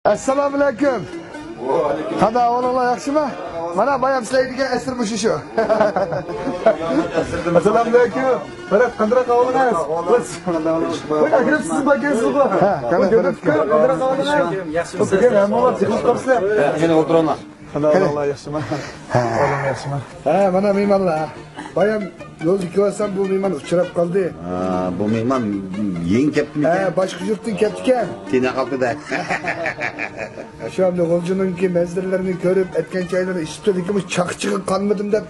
Assalomu alaykum. Qanday ahvolingiz, yaxshimi? Mana bayam sizlarga esirmish shu. Assalomu alaykum. Faraq qanday ahvolingiz? Voy, agressiz bakansiz-ku. Ha, qanday ahvolingiz? Yaxshimisiz? Hamma chiqib qolsizlar. Yana o'tiringlar. Alloh yaxshimi? Alloh yaxshimi? Ha, mana mehmonlar. Bayam yo'lga ko'rsam bu mehmon uchrab qoldi. Bu mehmon yeng ketdimi? Ha, boshqa yurtdan ketgan. Tina qoldi-da. Şu anda Golcu'nunki mezdirlerini görüp etken çayları işittik ama çakçığı kanmadım da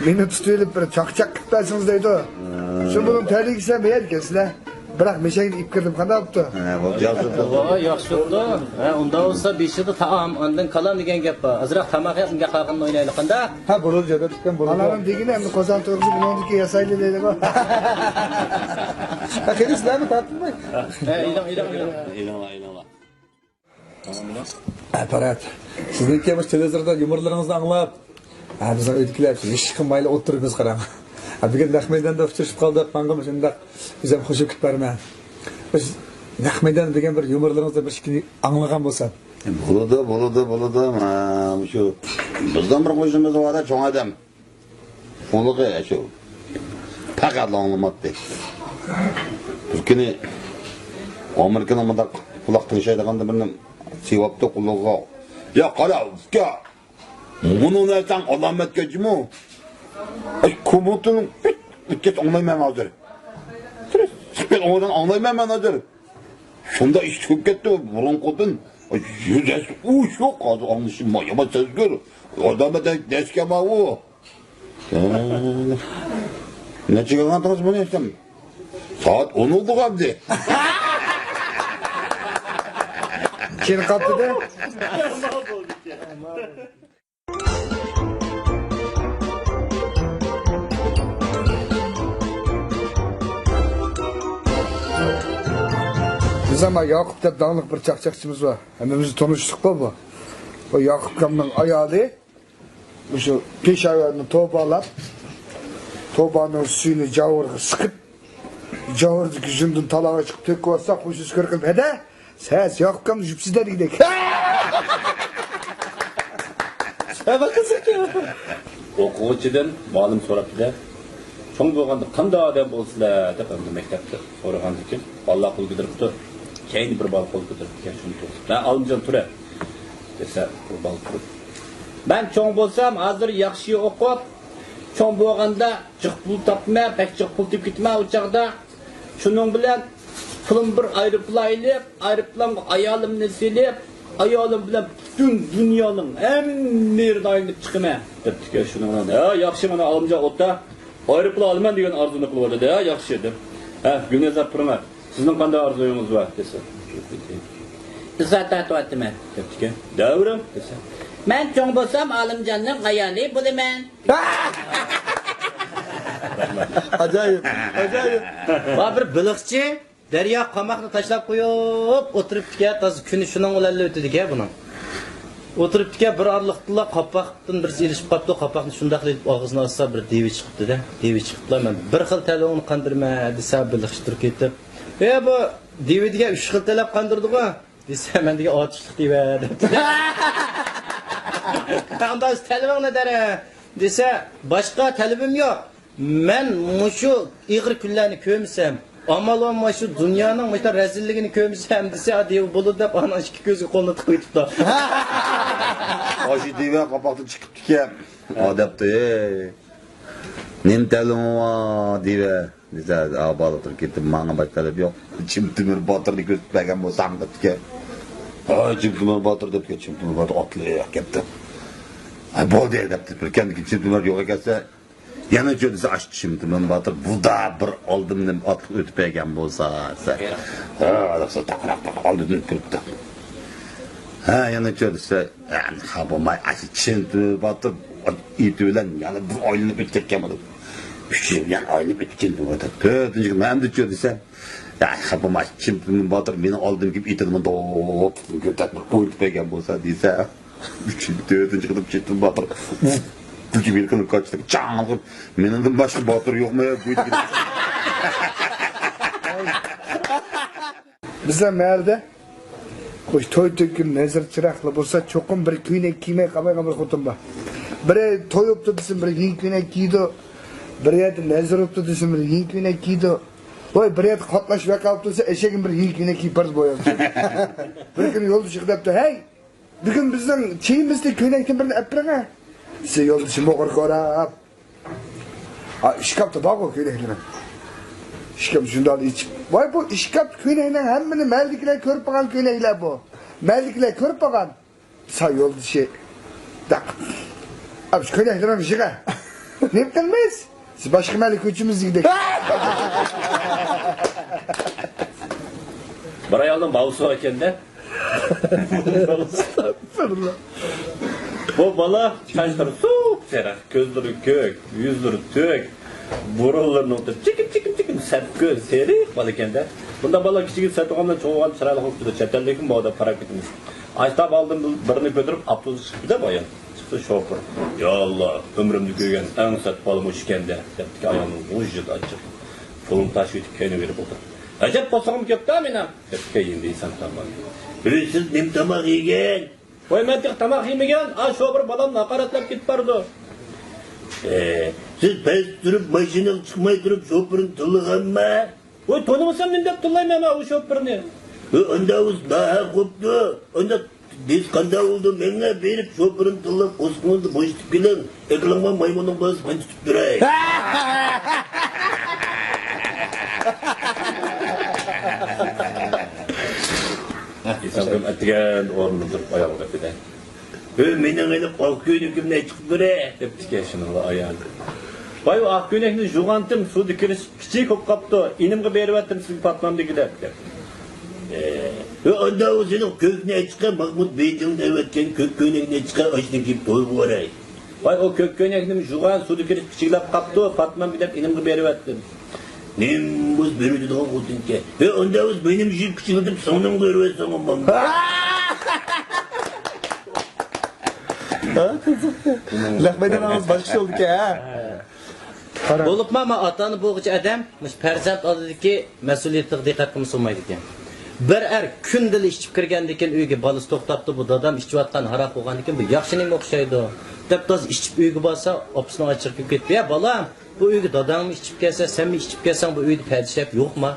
beni tutuyorlar böyle çakçak kıtlarsınız deydi o. Şu bunun tehlikesi mi herkesle? Bırak meşeğini ip kırdım kanı yaptı. Yaxşı oldu. Onda olsa bir şey de tamam ondan kalan degen gap var. Azraq tamaq yapınca qalqanını oynaylı qanda. Ha bunu cebe tutkan bunu. Ananın digine hem de kozan toğuzu bunundaki yasaylı deydi bu. Ha kedi silahını tattın mı? İlan. Aparat. Sizdeki ama televizorda yumurlarınızı anlap. Bizden ödükler. Hiç kımbayla oturuyoruz karan. Bir gün Nahmeyden de uçuşup kaldık. Mangım şimdi biz hem hoşu kütberme. Biz Nahmeyden degen bir yumurlarınızda bir şekilde anlagan bolsa. Buludu. Şu bizden bir koşumuz var da çoğun adam. Onu da şu. Fakat anlamadı. Türkiye'nin Amerika'nın mıda kulaktan şeyde kandı birinin sevapta kulağa. Ya kala uska. Bunu nereden alamet geçimi? Komutanın bitket anlaymayam hazır. Ben ondan anlaymayam hazır. Şunda iş çok gitti. Burun kodun. Yüzes uç yok. Anlaşım mayama söz gör. Adamı da deskeme o. Ne çıkardınız bunu istem? Saat 10 oldu abi. Kim kaptı da? Biz ama Yakup dep dağınık bir çakçakçımız var. Hemimizi tanıştık bu. O Yakup kamının ayağı şu peş ayağını toparlap tobanın suyunu javurga sıkıp javurdu yüzünden talağa çıkıp tek olsa kuşuz kırkılıp hede ses Yakup kamın jüpsizler gidek. O'quvchidan ma'lum so'rabdi-da. Cho'ng bo'lganda qanday odam bo'lsalar deb maktabda so'ragan ekan. Alloh qo'l ko'taribdi. Keyin bir bal qo'l ko'tarib ekan shuni to'g'ri. Ben Alimjon tura desa bu bal turib. Ben cho'ng bo'lsam hozir yaxshi o'qib, cho'ng bo'lganda jiq pul topma, pek jiq pul tepib ketma o chaqda. Shuning bilan pulim bir aeroplanga ayolimni silib ayolim bilan bütün dünyanın en merdayını çıkma depti ki şunu ona da yaxşı mana Alimjon o'tda aeroplan olaman degan arzuni qilib oldi da yaxshi deb. Ha, Gulnazar Pirmat, sizning qanday orzuyingiz bor desa. Izzat aytayapman depti ki. Davrim desa. Men cho'ng bo'lsam Alimjonning ayoli bo'laman. Acayip. Va bir biliqchi Derya qamoqni tashlab qo'yib o'tiribdi-ki, toz kuni shuning bilan o'tdi-ki buni. O'tiribdi-ki, bir orliqda qapoqdan bir ilishib qopdi, qapoqni shunday qilib og'zini ochsa bir devi chiqibdi-da. Devi chiqibdi. Men bir xil talabni qandirma desa biliqchidir ketib. Bu deviga 3 xil talab qandirdi-ku. Desa men degan otishlik deva debdi. Qanday talabing ne dere? Desa boshqa talabim yo'q. Men mushu ig'ir kunlarni ko'msam amal olma şu dünyanın işte rezilliğini kömsem dese hadi bulu da bana iki gözü koluna tıkıyıptı. Aşı diye kapattı çıkıp ki. Adapte. Nem telum var diye. Dese abalıtır gittim bana başkaları yok. Çimtimir batırdı göstergen bu sandık ki. Çimtimir batırdı ki çimtimir batır atlıyor gittim. Bol diye adapte. Kendi çimtimir yok gelse. Yana jodisi açtı şimdi ben batır bu da bir oldimdan atlıp ötüp ekan bo'lsa. Adamsa taqraq oldimdan kiribdi. Yana jodisi yani ha bo'lmay şimdi batır iti bilan yana bir oylanib o'tgan bo'ldi. 3 yil yana oylanib o'tgan bo'ldi. 4-chi men de jodisi ya ha bo'lmay şimdi batır meni oldim kelib itini dop ko'tarib qo'yib ekan bo'lsa desa 3-4-chi qilib ketdim batır. Çünkü bir kılık kaçtı. Çağırdım. Benim başka batır yok mu ya? Bizden nerede? Hoş toy tökün nezir çıraklı bolsa çokum bir kuynek kiymey kalmay kalmay kutum ba. Biri toy optu desin biri yin kuynek kiydi. Biri yedi nezir optu desin biri yin kuynek kiydi. Oy biri yedi katlaş ve kalıp dese eşeğin bir yin kuynek kiyip barız boyam. Bir gün yol dışı gidip hey bir gün bizden çeyimizde küynekten birini öpürün ha. Size yol dışı mokur korap. İşkapta bak o küyneklerin. İşkap şundan içip. Vay bu işkap küyneklerin hemmini meldikler körüp bakan küynekler bu. Meldikler körüp bakan. Sağ yol dışı. Da. Abi şu küyneklerin bir şey ha. Ne bilmeyiz? Siz başka meldik üçümüz gidelim. Buraya aldım bavusu varken de. Bu bala saçları soğuk serak, gözleri kök, yüzleri tök, burunlarını oturup çıkıp sert göz serik balıken de. Bunda bala küçük sert olandan çoğuğan sıralı oldu. Çeteldekin bu arada para gitmiş. Açtap aldım birini götürüp aptozu çıktı da bayan. Çıktı şoför. Ya Allah ömrümde görgen en sert balım hoş kendi. Septik ayağının ucuz açık. Fulun taşı ötüp kendine verip otur. Acep basağım köpte amina. Septik yiyindi insan tamam. Siz nem tamak yiyen. Oy men tek tamak yemegen, a şoför balamla hakaretlep git bardı. Siz pes durup maşinadan çıkmay durup şoförün tıllıgan mı? Oy tanımasam men dep tıllayım ama o şoförünü. Onda uz daha koptu. Onda biz kanda oldu menge verip şoförün tıllıp osmanlı boşluk bilen ekranma maymunun bazı ben tutup durayım. İnsanım etigen ornu durup ayağını kapıdan. Menin eli kalkıyor kimle çıkıp durayım. Septik yaşını ayağını. Vay o akgönekni juğantım su dikiriş kiçik hop kaptı. İnimge berip ettim sizi patmamda gider. Onda o senin köküne çıkan Mahmut Beycan'ın evetken kök köyüne çıkan açlık gibi toy varayım. Vay o kök köneknim juğan su dikiriş kiçiklap kaptı. Patmam gidip inimge berip ettim. Nem buz berüdü daha kutun ki. Onda o benim jip küçüldüm sonun görüyor sonun bana. Laqmaydan ağız başka oldu ki ha. Bo'libmi ama atani bo'g'ich adam farzand oldidagi mas'uliyatga diqqat qilmasa olmaydi ekan. Bir kundili ichib kirgandan keyin uyga bolasi to'xtatdi bu dadam ichayotgan haroq bo'lgandan keyin bu yaxshi nima o'xshaydi deb toz ichib uyga borsa opasini ochiq kelib ketdi. Ya bolam bu uyga dadangmi ichib kelsa senmi ichib kelsang bu uyda padishab yo'qmi?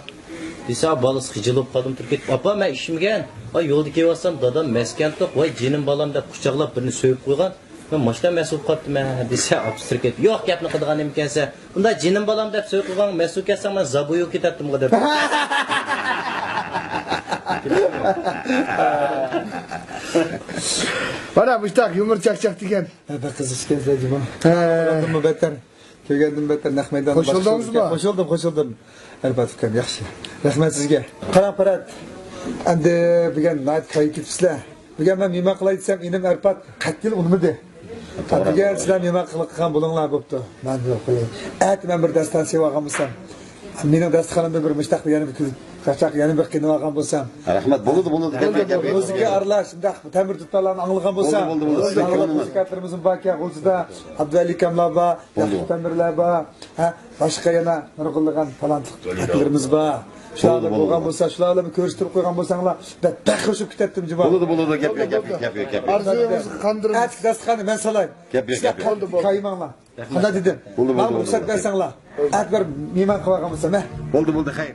Desa bolasi xijilib qoldim turib ketib. Opa men ishimgan. Ay yo'lda kelyapsam dadam maskan to'q voy jinim bolam deb quchoqlab birini so'yib qo'ygan. Ben maçta mesul qaptım desa abstrak et. Yo'q gapni qilgan ekansa, unda jinim bolam deb so'y qilgan mesul kelsam men zaboyu ketatdim deb. Bana müştak yumur çakçak diken. Hadi kızışken Zeycim. Oldum mu beter? Kelgandim beter Naqmaydan Qo'shildingizmi? Qo'shildim. Albatta kam yaxshi. Rahmat sizga. Qarang parat. Endi bugun nayt qaytib sizlar. Bugun men nima qilay desam, inim Arpat qattil unmidi. Bugun sizlar nima qilgan bo'linglar bo'pti. Men yo'q qo'yay. Men bir dastan sevag'amsam. Mening dasturxonimda bir mushtaq yana bir qachaq yana bir qiynagan olgan bo'lsam. Rahmat bo'ldi. O'ziga aralash, shunday ta'mir tutlarni anglagan bo'lsam. Muzikantlarimizning baki G'ulzida Abduvali kamlar bor, Yaxshi tamirlar bor. Ha, boshqa yana nurg'ilgan talantlarimiz bor. Shularni bo'lgan bo'lsa, shularni ko'rishtirib qo'ygan bo'lsanglar, baxshib ketatdim javob. Bo'ldi. Gap. Arzuyumuzu kandırın. Dasturxonni men solay. Gap. Qaymanglar. Qanday dedim? Men ruxsat bersanglar. Bir mehmon qilgan bo'lsam, Bo'ldi, xayr.